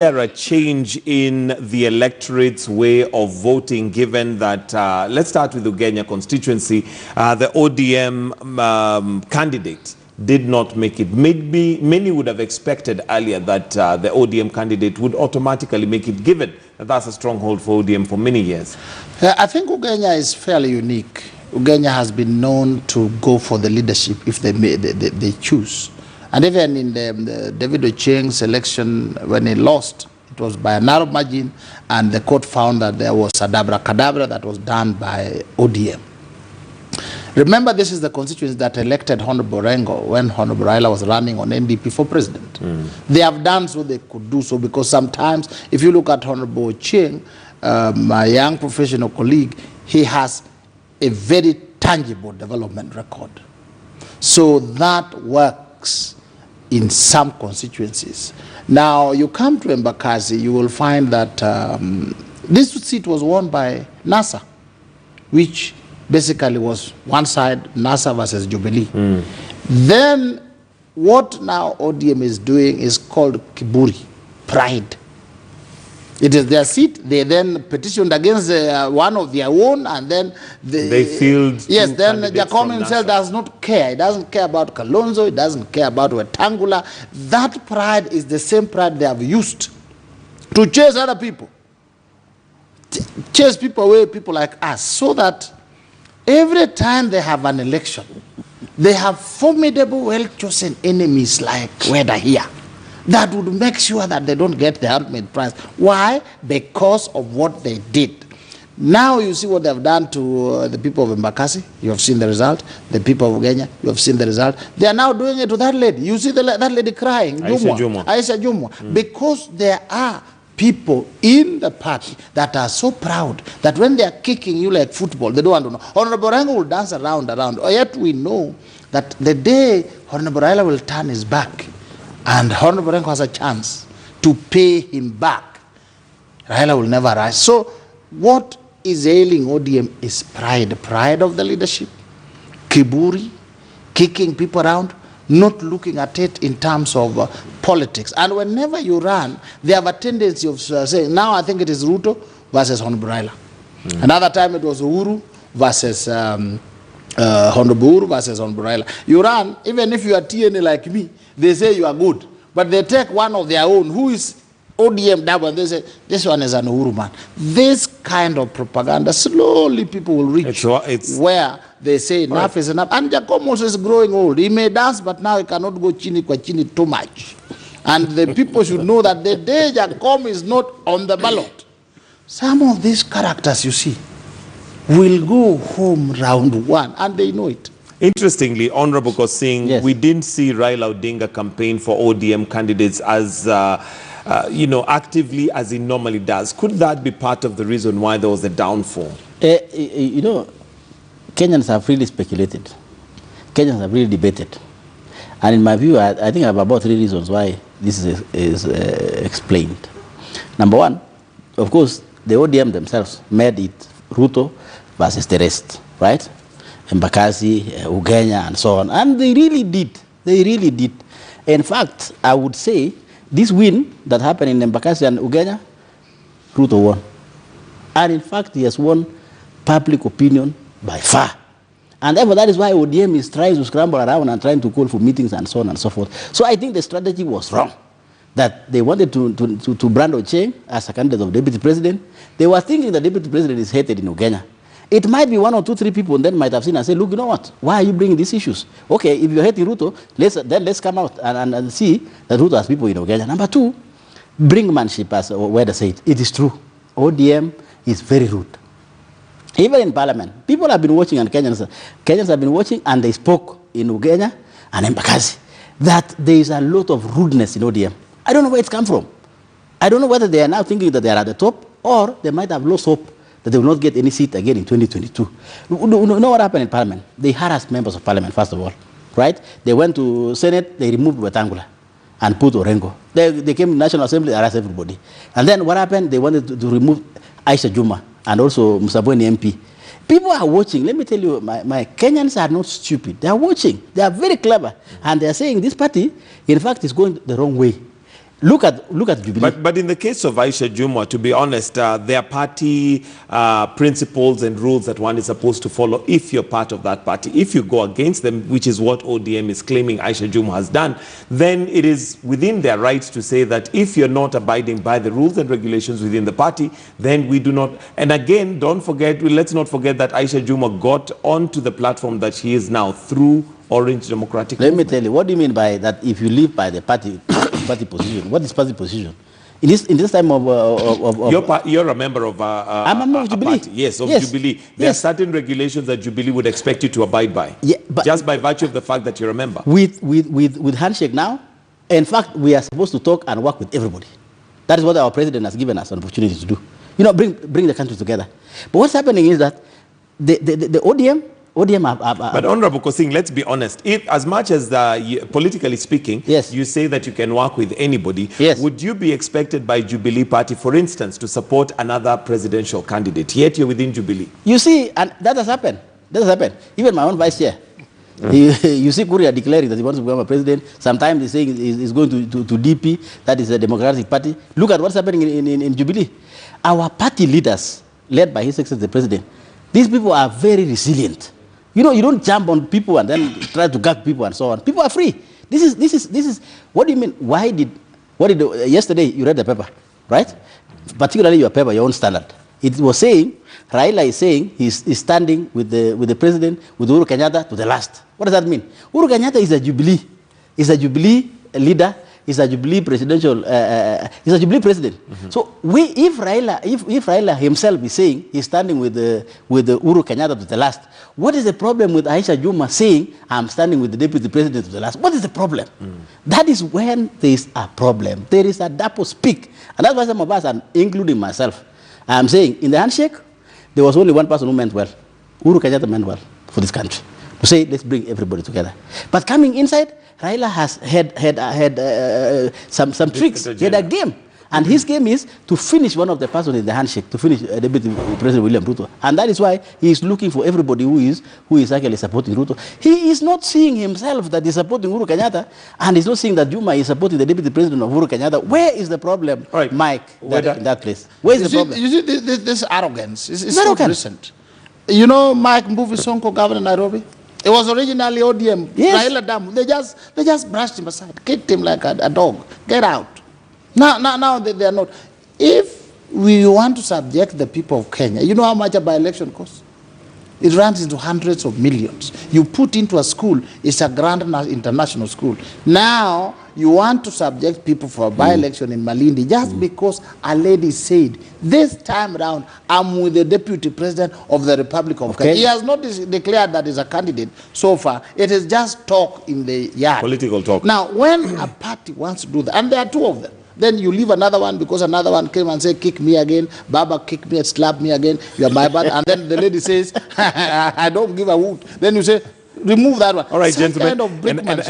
there a change in the electorate's way of voting, given that, let's start with the Ugenya constituency, the ODM candidate did not make it. Maybe many would have expected earlier that the ODM candidate would automatically make it, given that that's a stronghold for ODM for many years. I think Ugenya is fairly unique. Ugenya has been known to go for the leadership if they choose. And even in the David Ochieng's election, when he lost, it was by a narrow margin, and the court found that there was a abracadabra that was done by ODM. Remember, this is the constituency that elected Honorable Rengo when Honorable Raila was running on NDP for president. They have done so they could do so, because sometimes, if you look at Honorable Ochieng, my young professional colleague, he has a very tangible development record. So that works in some constituencies. Now, you come to Embakasi, you will find that this seat was won by NASA, which basically was one side, NASA versus Jubilee. Then, what now ODM is doing is called Kiburi, pride. It is their seat. They then petitioned against one of their own, and then they field. Yes, then Jacob himself does not care. He doesn't care about Kalonzo. He doesn't care about Wetangula. That pride is the same pride they have used to chase other people, chase people away, people like us, so that every time they have an election, they have formidable, well-chosen enemies like Weda here. That would make sure that they don't get the ultimate prize. Why? Because of what they did. Now you see what they've done to the people of Embakasi. You have seen the result. The people of Ugenya, you have seen the result. They are now doing it to that lady. You see that lady crying. Aisha Jumwa. Because there are people in the party that are so proud that when they are kicking you like football, they don't want to know. Honorable Rango will dance around. Yet we know that the day Honorable Raila will turn his back, and Honorable Renko has a chance to pay him back, Raila will never rise. So what is ailing ODM is pride. Pride of the leadership, kiburi, kicking people around, not looking at it in terms of politics. And whenever you run, they have a tendency of saying, now I think it is Ruto versus Honorable Raila. Another time it was Uhuru versus Honorable Uhuru versus Honorable Raila. You run, even if you are TNA like me, they say you are good, but they take one of their own who is ODM double, and they say this one is an Uhuru man. This kind of propaganda, slowly people will reach where they say enough is enough. And Jacob also is growing old. He may dance, but now he cannot go chini kwa chini too much. And the people should know that the day Jacob is not on the ballot, some of these characters you see will go home round one, and they know it. Interestingly, Honorable Kosing, yes, we didn't see Raila Odinga campaign for ODM candidates as, actively as he normally does. Could that be part of the reason why there was a downfall? Kenyans have really speculated. Kenyans have really debated. And in my view, I think I have about 3 reasons why this is explained. Number one, of course, the ODM themselves made it Ruto versus the rest, right? Embakasi, Ugenya, and so on. And they really did. They really did. In fact, I would say this win that happened in Embakasi and Ugenya, Ruto won. And in fact, he has won public opinion by far. And therefore, that is why ODM is trying to scramble around and trying to call for meetings and so on and so forth. So I think the strategy was wrong. That they wanted to brand Ochieng as a candidate of deputy president. They were thinking the deputy president is hated in Ugenya. It might be 1 or 2, 3 people then might have seen and say, look, you know what? Why are you bringing these issues? Okay, if you're hating Ruto, let's come out and see that Ruto has people in Ugenya. Number 2, brinkmanship, as Weda said. It is true. ODM is very rude. Even in parliament, people have been watching, and Kenyans have been watching, and they spoke in Ugenya and Embakasi that there is a lot of rudeness in ODM. I don't know where it's come from. I don't know whether they are now thinking that they are at the top, or they might have lost hope that they will not get any seat again in 2022. You know what happened in Parliament? They harassed members of Parliament, first of all, right? They went to Senate, they removed Wetangula and put Orengo. They came to National Assembly, harassed everybody. And then what happened? They wanted to remove Aisha Juma and also Musabweni MP. People are watching. Let me tell you, my Kenyans are not stupid. They are watching. They are very clever. And they are saying this party, in fact, is going the wrong way. Look at Jubilee. But in the case of Aisha Jumwa, to be honest, there are party principles and rules that one is supposed to follow if you're part of that party. If you go against them, which is what ODM is claiming Aisha Jumwa has done, then it is within their rights to say that if you're not abiding by the rules and regulations within the party, then we do not. And again, let's not forget that Aisha Jumwa got onto the platform that she is now through Orange Democratic Let Movement. me tell you, what do you mean by that? If you live by the party position, what is party position? In this time of you're a member of I'm a member of Jubilee. Party. Yes, Jubilee. There are certain regulations that Jubilee would expect you to abide by. Yeah, but just by virtue of the fact that you're a member. With handshake now, in fact, we are supposed to talk and work with everybody. That is what our president has given us an opportunity to do. You know, bring the country together. But what's happening is that the ODM but Honorable Kosing, let's be honest. If, as much as politically speaking, yes, you say that you can work with anybody, yes, would you be expected by Jubilee Party, for instance, to support another presidential candidate? Yet you're within Jubilee. You see, and that has happened. That has happened. Even my own vice chair. You see Kuria declaring that he wants to become a president. Sometimes he's saying he's going to DP, that is a Democratic Party. Look at what's happening in Jubilee. Our party leaders, led by His Excellency the President, these people are very resilient. You know, you don't jump on people and then try to gag people and so on. People are free. This is what do you mean? Yesterday you read the paper, right? Particularly your paper, your own Standard. It was saying, Raila is saying he's standing with the president, with Uhuru Kenyatta to the last. What does that mean? Uhuru Kenyatta is a Jubilee leader. He's a Jubilee presidential. He's a Jubilee president. Mm-hmm. So if Raila himself is saying he's standing with the Uhuru Kenyatta to the last, what is the problem with Aisha Jumwa saying I'm standing with the deputy president to the last? What is the problem? That is when there is a problem. There is a double speak, and that's why some of us, and including myself, I'm saying in the handshake there was only one person who meant well. Uhuru Kenyatta meant well for this country to say let's bring everybody together. But coming inside, Raila has had some tricks. He had a game. And his game is to finish one of the persons in the handshake, to finish Deputy President William Ruto. And that is why he is looking for everybody who is actually supporting Ruto. He is not seeing himself that he's supporting Uhuru Kenyatta, and he's not seeing that Juma is supporting the Deputy President of Uhuru Kenyatta. Where is the problem, right, Mike, in that place? Where is the problem? You see this arrogance. It's not recent. You know Mike Mbuvi Sonko, governor of Nairobi? It was originally ODM. Yes. Raila Damu. They just brushed him aside, kicked him like a dog. Get out. Now they are not. If we want to subject the people of Kenya, you know how much a by-election costs? It runs into hundreds of millions. You put into a school, it's a grand international school. Now you want to subject people for a by-election in Malindi just because a lady said, this time around, I'm with the deputy president of the Republic of Kenya. He has not declared that he's a candidate so far. It is just talk in the yard. Political talk. Now, when a party wants to do that, and there are two of them, then you leave another one because another one came and said, kick me again, Baba kick me and slap me again, you are my bad. And then the lady says, I don't give a hoot. Then you say, remove that one. All right, Some gentlemen. kind of brickmanship.